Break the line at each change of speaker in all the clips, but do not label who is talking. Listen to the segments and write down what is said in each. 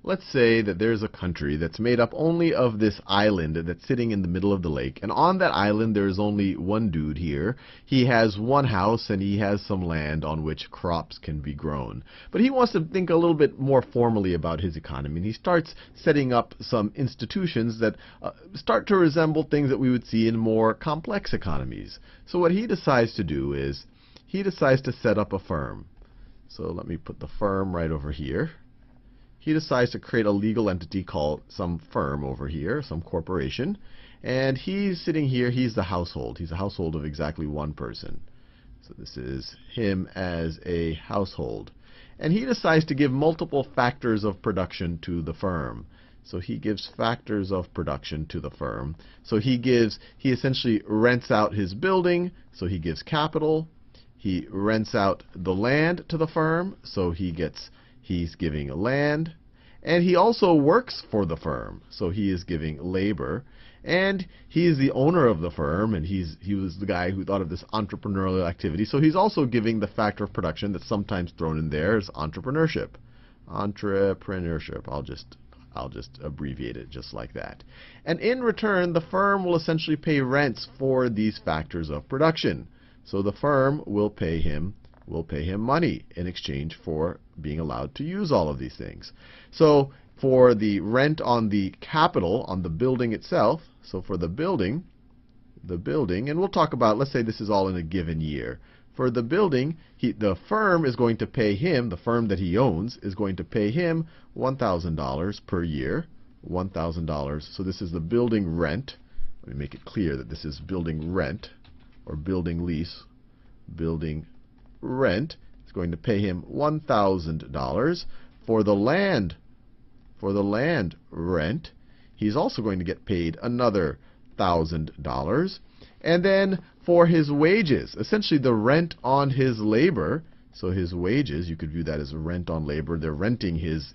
let's say that there's a country that's made up only of this island that's sitting in the middle of the lake. And on that island, there's only one dude here. He has one house and he has some land on which crops can be grown. But he wants to think a little bit more formally about his economy. And he starts setting up some institutions that start to resemble things that we would see in more complex economies. So what he decides to do is he decides to set up a firm. So let me put the firm right over here. He decides to create a legal entity called some firm over here, some corporation. And he's sitting here, he's the household. He's a household of exactly one person. So this is him as a household. And he decides to give multiple factors of production to the firm. So he gives factors of production to the firm. So he essentially rents out his building, so he gives capital. He rents out the land to the firm, so he's giving land. And he also works for the firm, so he is giving labor. And he is the owner of the firm, and he was the guy who thought of this entrepreneurial activity. So he's also giving the factor of production that's sometimes thrown in there as entrepreneurship. Entrepreneurship. I'll just abbreviate it just like that. And in return, the firm will essentially pay rents for these factors of production. So the firm will pay him money in exchange for being allowed to use all of these things. So for the rent on the capital, on the building itself, so for the building, and we'll talk about, let's say this is all in a given year. For the building, the firm is going to pay him, the firm that he owns, is going to pay him $1,000 per year. $1,000. So this is the building rent. Let me make it clear that this is building rent or building lease. Building rent is going to pay him $1,000 for the land. For the land rent, he's also going to get paid another $1,000. And then for his wages, essentially the rent on his labor, so his wages, you could view that as a rent on labor. They're renting his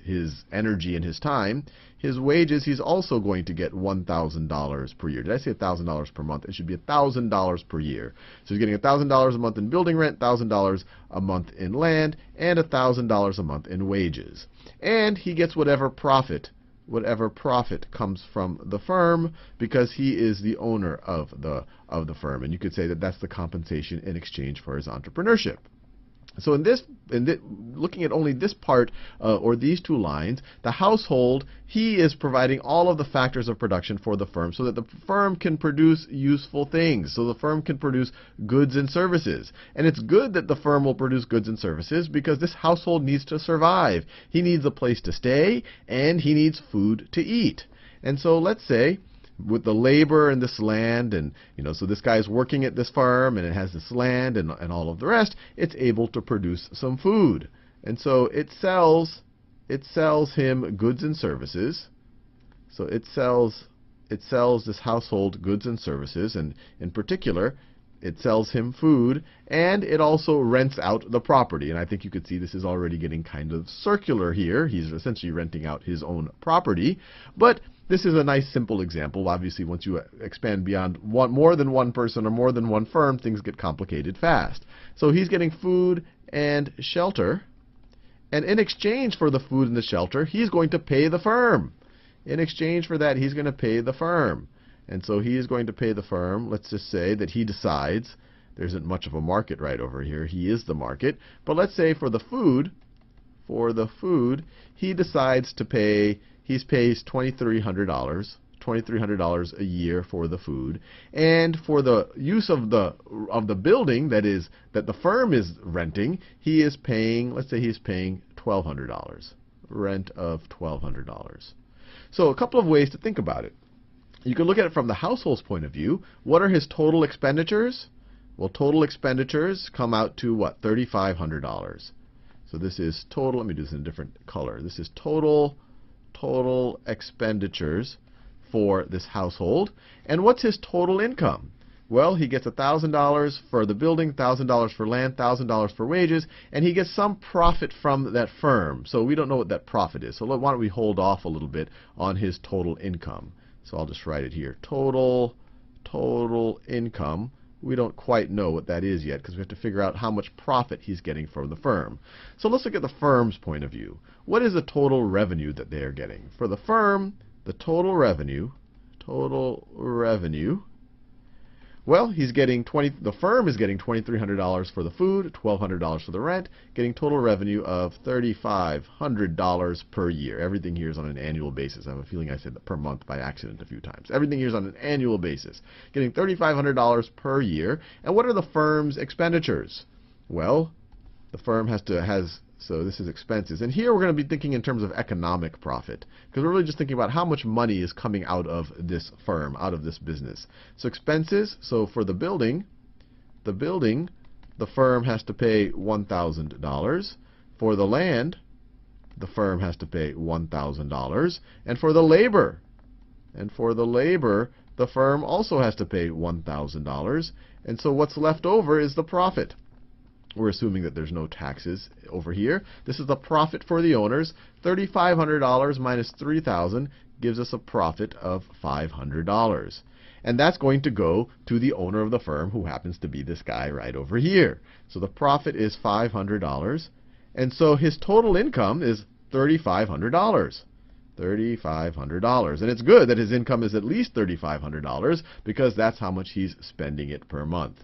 energy and his time. His wages, he's also going to get $1,000 per year. Did I say $1,000 per month? It should be $1,000 per year. So he's getting $1,000 a month in building rent, $1,000 a month in land, and $1,000 a month in wages. And he gets whatever profit comes from the firm, because he is the owner of the firm. And you could say that that's the compensation in exchange for his entrepreneurship. So looking at only this part, or these two lines, the household, he is providing all of the factors of production for the firm so that the firm can produce useful things, so the firm can produce goods and services. And it's good that the firm will produce goods and services because this household needs to survive. He needs a place to stay, and he needs food to eat. And so let's say, with the labor and this land, and so this guy's working at this farm and it has this land and all of the rest, it's able to produce some food. And so it sells him goods and services. So it sells this household goods and services, and in particular it sells him food, and it also rents out the property. And I think you could see this is already getting kind of circular here. He's essentially renting out his own property. But this is a nice simple example. Obviously, once you expand beyond more than one person or more than one firm, things get complicated fast. So he's getting food and shelter. And in exchange for the food and the shelter, he's going to pay the firm. In exchange for that, he's going to pay the firm. And so he is going to pay the firm. Let's just say that he decides, there isn't much of a market right over here. He is the market. But let's say for the food, he decides to pay, he pays $2,300 a year for the food. And for the use of the building that the firm is renting, he is paying, let's say he's paying $1,200. Rent of $1,200. So a couple of ways to think about it. You can look at it from the household's point of view. What are his total expenditures? Well, total expenditures come out to what? $3,500. So this is total. Let me do this in a different color. This is total expenditures for this household. And what's his total income? Well, he gets $1,000 for the building, $1,000 for land, $1,000 for wages, and he gets some profit from that firm. So we don't know what that profit is. So why don't we hold off a little bit on his total income. So I'll just write it here. Total income We don't quite know what that is yet because we have to figure out how much profit he's getting from the firm. So let's look at the firm's point of view. What is the total revenue that they are getting? For the firm, the total revenue, well, the firm is getting $2,300 for the food, $1,200 for the rent, getting total revenue of $3,500 per year. Everything here is on an annual basis. I have a feeling I said that per month by accident a few times. Everything here is on an annual basis, getting $3,500 per year. And what are the firm's expenditures? Well, the firm so this is expenses. And here we're going to be thinking in terms of economic profit, because we're really just thinking about how much money is coming out of this firm, out of this business. So expenses, so for the building, the firm has to pay $1,000. For the land, the firm has to pay $1,000. And for the labor, the firm also has to pay $1,000. And so what's left over is the profit. We're assuming that there's no taxes over here. This is the profit for the owners. $3,500 minus $3,000 gives us a profit of $500. And that's going to go to the owner of the firm, who happens to be this guy right over here. So the profit is $500. And so his total income is $3,500. $3,500. And it's good that his income is at least $3,500 because that's how much he's spending per month.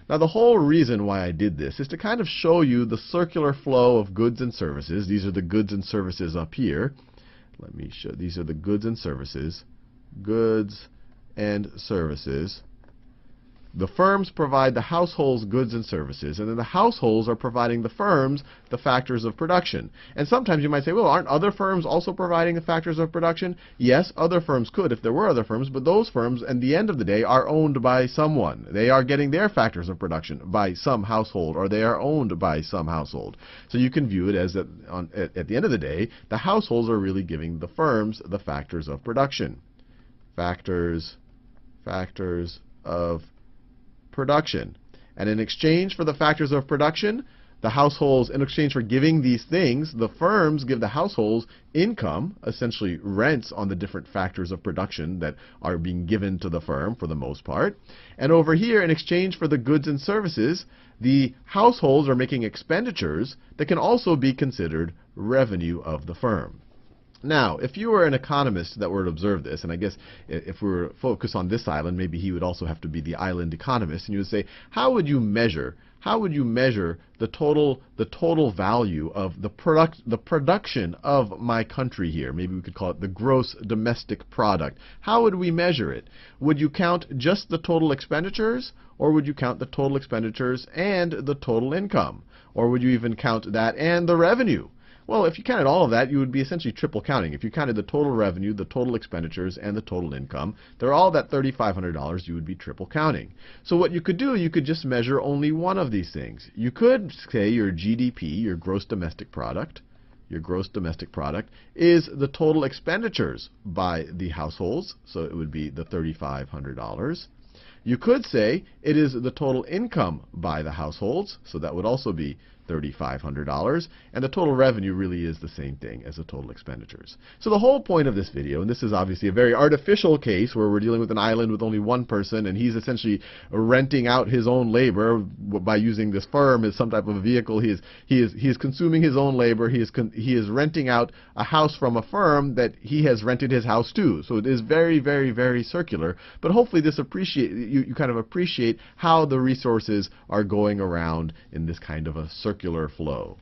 Now the whole reason why I did this is to kind of show you the circular flow of goods and services. These are the goods and services up here. Let me show. These are the goods and services. Goods and services. The firms provide the households goods and services, and then the households are providing the firms the factors of production. And sometimes you might say, well, aren't other firms also providing the factors of production? Yes, other firms could if there were other firms, but those firms, at the end of the day, are owned by someone. They are getting their factors of production by some household, or they are owned by some household. So you can view it as that at the end of the day, the households are really giving the firms the factors of production. Factors of production. And in exchange for the factors of production, the households, in exchange for giving these things, the firms give the households income, essentially rents on the different factors of production that are being given to the firm for the most part. And over here, in exchange for the goods and services, the households are making expenditures that can also be considered revenue of the firm. Now, if you were an economist that were to observe this, and I guess if we were focused on this island, maybe he would also have to be the island economist, and you would say, how would you measure the total value of the production of my country here? Maybe we could call it the gross domestic product. How would we measure it? Would you count just the total expenditures, or would you count the total expenditures and the total income? Or would you even count that and the revenue? Well, if you counted all of that, you would be essentially triple counting. If you counted the total revenue, the total expenditures, and the total income, they're all that $3,500, you would be triple counting. So what you could do, you could just measure only one of these things. You could say your GDP, your gross domestic product, is the total expenditures by the households, so it would be the $3,500. You could say it is the total income by the households, so that would also be $3,500, and the total revenue really is the same thing as the total expenditures. So the whole point of this video, and this is obviously a very artificial case where we're dealing with an island with only one person, and he's essentially renting out his own labor by using this firm as some type of a vehicle. He is consuming his own labor. He is renting out a house from a firm that he has rented his house to. So it is very, very, very circular. But hopefully this you kind of appreciate how the resources are going around in this kind of a circular flow.